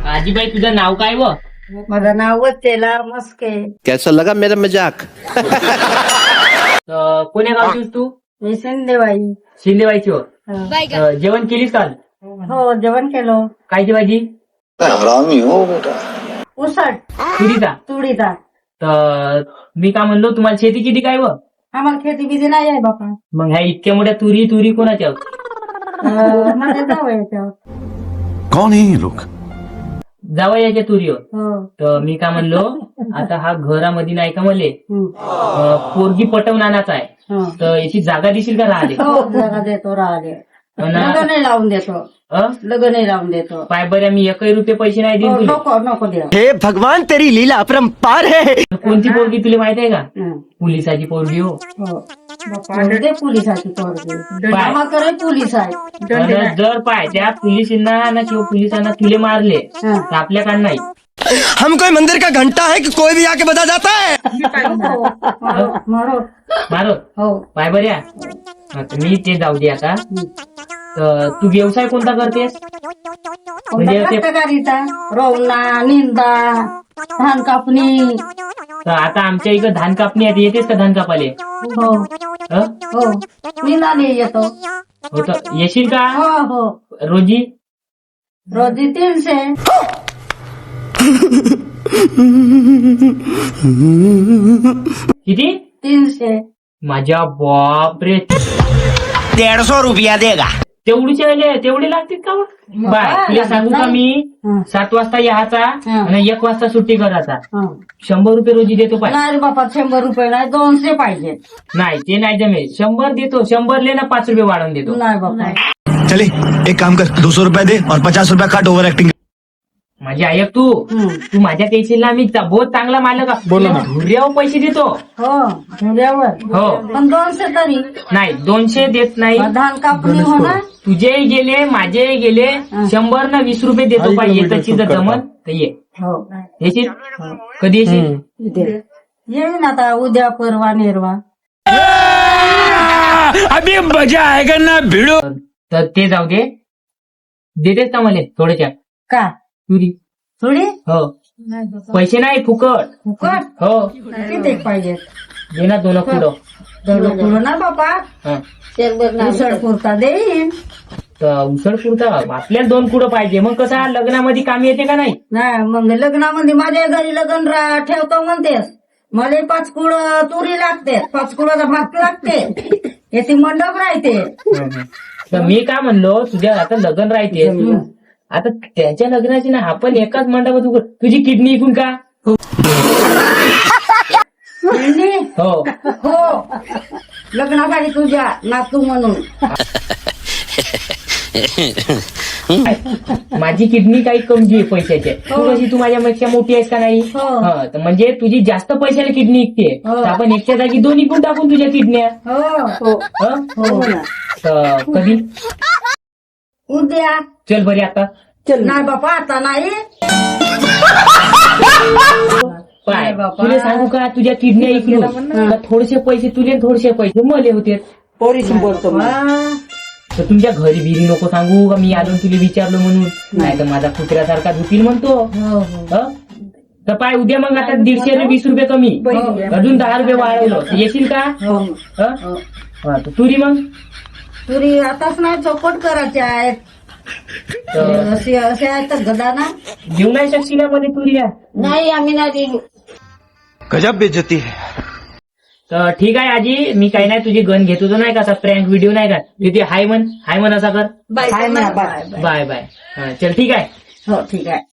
आजीबाई तुझं नाव काय व? माझं नाव वत्सेला मस्के. कैसा लगा मेरा मजाक? कोण्या गावचीस तू? मी शिंदेबाई. शिंदेबाईची हो. हो. जेवण केलीस काल? हो जेवण केलं. कायची भाजी? हरामी हो बेटा. उसळ तुरीचा. तुडीचा. तर मी काय म्हणलो, तुम्हाला शेती किती काय व? आम्हाला खेती बिजी नाही आहे बापा. मग ह्या इतक्या मोठ्या तुरी कोणाच्या? माझ्या जाऊ याच्यावर. कौन है ये लोग? जावा याच्या तुरीवर. हो. तर मी काय म्हणलो, आता हा घरामध्ये नाही का मले पोरगी पटवून आणायचा आहे, हो. तर याची जागा देशील का राहिले? हो जागा देतो राहिले. लग्नही लावून देतो. लग्नही लावून देतो. पाय बऱ्या मी एकही रुपये पैसे नाही हो, देईन तुला. नको नको द्या. हे भगवान तेरी लीला अपरंपार है. कोणती पोरगी तुला माहित आहे का? हं. पोलिसाची पोरगी हो. हो. दे पोलिसाची पोरगी. आम्हाला पोलीस आहे. आणि जर पाय त्या पोलिसांना ना किंवा पोलिसांना तुले मारले हं. तर आपल्याकडे नाही. हम कोई मंदिर का घंटा है कि कोई भी आके बजा जाता है. मारो. मारो हो. पाय बऱ्या. आता मी ते जाऊ दे आता. तर तू व्यवसाय कोणता करतेस? म्हणजे ते- कष्टकारीचा रोवणा निंदा धान कापणी. तर आता आमच्या इकडे धान कापणी आहे, येतेस का धान कापाले? हो हो निंदाने येतो. हो तर येशील का हो हो रोजी? रोजी 300. किती? 300. माझ्या बापरे, 150 रुपया देगा. तेवढे लागतील का? बाय तुला सांगू का मी, हं. 7 वाजता यायचा हं. आणि 1 वाजता सुट्टी करायचा. हं. 100 रुपये रोजी देतो पाय. नाही रे बापा 100 रुपये नाही 200 पाहिजे. नाही ते नाही जमेल. 100 देतो. 100 ले ना 5 रुपये वाढवून देतो. नाही बापा. चले एक काम कर, 200 रुपया दे और 50 रुपया काट ओवर एक्टिंग. माझी ऐक तू हं. तू माझ्या पेशील ना, मी बहुत चांगला मालक धुर्यावर पैसे देतो. हो धुऱ्यावर. हो पण 200 तरी. नाही 200 देत नाही. धान कापणी होणार. तुझेही गेले माझेही गेले. 100 ना 20 रुपये देतो पाहिजे. येताची जर जमल तर ये. हो येशील? कधी येशील? येईन आता उद्या परवा निर्वा. अभी मजा आएगा ना भिड़ो. तर ते जाऊ दे. देतेस का मला थोड्याच्या का तुरी? थोडी हो पैसे नाही फुकट. फुकट हो किती पाहिजे? दे ना 2 किलो. थोडं ना बापा. हं. उसळ पुरता देईन. तर उसळ पुरता आपल्याला 2 कुडं पाहिजे. मग कसं लग्नामध्ये काम येते का नाही? नाही मग लग्नामध्ये माझ्या घरी लग्न ठेवतो म्हणतेस. मला 5 कुड तुरी लागते. 5 कुडाचा भात लागते. याची मंडप राहते. तर मी काय म्हणलो, तुझ्या आता लग्न राहते, आता त्याच्या लग्नाची ना आपण एकाच मंडपात तुझी किडनी इकून का? किडनी? हो हो लग्नासाठी तुझ्या नातू म्हणून. माझी किडनी काही कमजी आहे पैशाची. तू कशी, तू माझ्यापेक्षा मोठी आहेस का नाही? हो. हं, तर म्हणजे तुझी जास्त पैशाला किडनी इकते. हो. तर आपण एकच्या जागी 2 इकून टाकून तुझ्या किडन्या. हो हो हं? हो ना. तर कधी? उद्या. चल बरी आता. नाही बापा आता नाही. पाय बापा. तुला सांगू का, तुझ्या किडन्या इकलो थोडेसे पैसे तुले, थोडेसे पैसे मले होते. पोरीशी बोलतो. तर तुमच्या घरी बिरी नको सांगू का मी आलो तुला विचारलं म्हणून. नाही तर माझा कुत्र्यासारखा धुतील म्हणतो. हो हं? तर पाय उद्या मग आता 150 आणि 20 रुपये कमी, अजून 10 रुपये वाढवलं. तर येशील का? हो हं? हा, तर तुरी मग तुरी आताच नाही चौपट करायच्या आहेत. तर असे आहेत तर गदा ना. घेऊ नाही शकशील मध्ये तुरी या? नाही आम्ही नाही देऊ. गजब बेइज्जती है. तर ठीक आहे आजी, मी काही नाही तुझी गन घेत होतो नाही का, असा प्रँक व्हिडिओ नाही का, तिथे हाय म्हण असा कर. Bye bye. Bye bye. चल ठीक आहे. हो ठीक आहे.